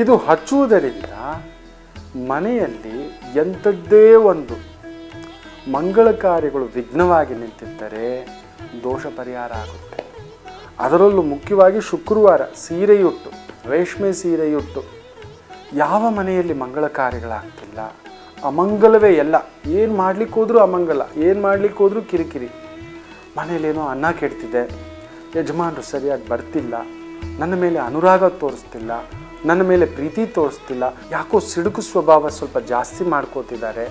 ಇದು ಹಚ್ಚುವುದರಿಂದ ಮನೆಯಲ್ಲಿ ಎಂಥದ್ದೇ ಒಂದು ಮಂಗಳ ಕಾರ್ಯಗಳು ವಿಘ್ನವಾಗಿ ನಿಂತಿದ್ದರೆ ದೋಷ ಪರಿಹಾರ ಆಗುತ್ತೆ. ಅದರಲ್ಲೂ ಮುಖ್ಯವಾಗಿ ಶುಕ್ರವಾರ ಸೀರೆಯುಟ್ಟು, ರೇಷ್ಮೆ ಸೀರೆಯುಟ್ಟು ಯಾವ ಮನೆಯಲ್ಲಿ ಮಂಗಳ ಕಾರ್ಯಗಳಾಗ್ತಿಲ್ಲ, ಅಮಂಗಲವೇ ಎಲ್ಲ, ಏನು ಮಾಡ್ಲಿಕ್ಕೆ ಹೋದ್ರೂ ಅಮಂಗಲ, ಏನು ಮಾಡ್ಲಿಕ್ಕೆ ಹೋದ್ರೂ ಕಿರಿಕಿರಿ, ಮನೇಲೇನೋ ಅನ್ನ ಕೆಡ್ತಿದೆ, ಯಜಮಾನರು ಸರಿಯಾಗಿ ಬರ್ತಿಲ್ಲ, ನನ್ನ ಮೇಲೆ ಅನುರಾಗ ತೋರಿಸ್ತಿಲ್ಲ, ನನ್ನ ಮೇಲೆ ಪ್ರೀತಿ ತೋರಿಸ್ತಿಲ್ಲ, ಯಾಕೋ ಸಿಡುಕು ಸ್ವಭಾವ ಸ್ವಲ್ಪ ಜಾಸ್ತಿ ಮಾಡ್ಕೋತಿದ್ದಾರೆ,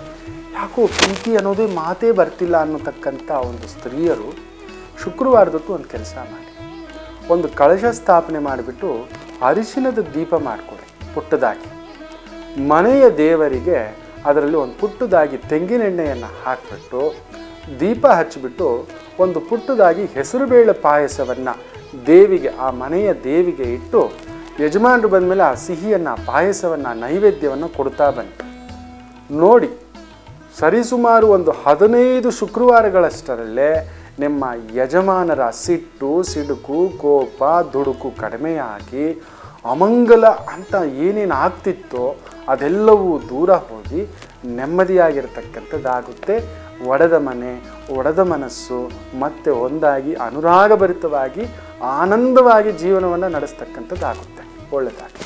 ಯಾಕೋ ಪ್ರೀತಿ ಅನ್ನೋದೇ ಮಾತೇ ಬರ್ತಿಲ್ಲ ಅನ್ನೋತಕ್ಕಂಥ ಒಂದು ಸ್ತ್ರೀಯರು ಶುಕ್ರವಾರದೊತ್ತು ಒಂದು ಕೆಲಸ ಮಾಡಿ, ಒಂದು ಕಳಶ ಸ್ಥಾಪನೆ ಮಾಡಿಬಿಟ್ಟು ಅರಿಶಿನದ ದೀಪ ಮಾಡಿಕೊಡಿ ಪುಟ್ಟದಾಗಿ. ಮನೆಯ ದೇವರಿಗೆ ಅದರಲ್ಲಿ ಒಂದು ಪುಟ್ಟದಾಗಿ ತೆಂಗಿನೆಣ್ಣೆಯನ್ನು ಹಾಕಿಬಿಟ್ಟು ದೀಪ ಹಚ್ಚಿಬಿಟ್ಟು ಒಂದು ಪುಟ್ಟದಾಗಿ ಹೆಸರುಬೇಳೆ ಪಾಯಸವನ್ನು ದೇವಿಗೆ, ಆ ಮನೆಯ ದೇವಿಗೆ ಇಟ್ಟು ಯಜಮಾನರು ಬಂದಮೇಲೆ ಆ ಸಿಹಿಯನ್ನು, ಪಾಯಸವನ್ನು, ನೈವೇದ್ಯವನ್ನು ಕೊಡ್ತಾ ಬನ್ನಿ. ನೋಡಿ, ಸರಿಸುಮಾರು ಒಂದು 15 ಶುಕ್ರವಾರಗಳಷ್ಟರಲ್ಲೇ ನಿಮ್ಮ ಯಜಮಾನರ ಸಿಟ್ಟು, ಸಿಡುಕು, ಕೋಪ, ದುಡುಕು ಕಡಿಮೆಯಾಗಿ ಅಮಂಗಲ ಅಂತ ಏನೇನು ಆಗ್ತಿತ್ತೋ ಅದೆಲ್ಲವೂ ದೂರ ಹೋಗಿ ನೆಮ್ಮದಿಯಾಗಿರ್ತಕ್ಕಂಥದ್ದಾಗುತ್ತೆ. ಒಡೆದ ಮನೆ, ಒಡೆದ ಮನಸ್ಸು ಮತ್ತೆ ಒಂದಾಗಿ ಅನುರಾಗಭರಿತವಾಗಿ ಆನಂದವಾಗಿ ಜೀವನವನ್ನು ನಡೆಸ್ತಕ್ಕಂಥದ್ದಾಗುತ್ತೆ. ಒಳ್ಳೆಯದಾಗಿ.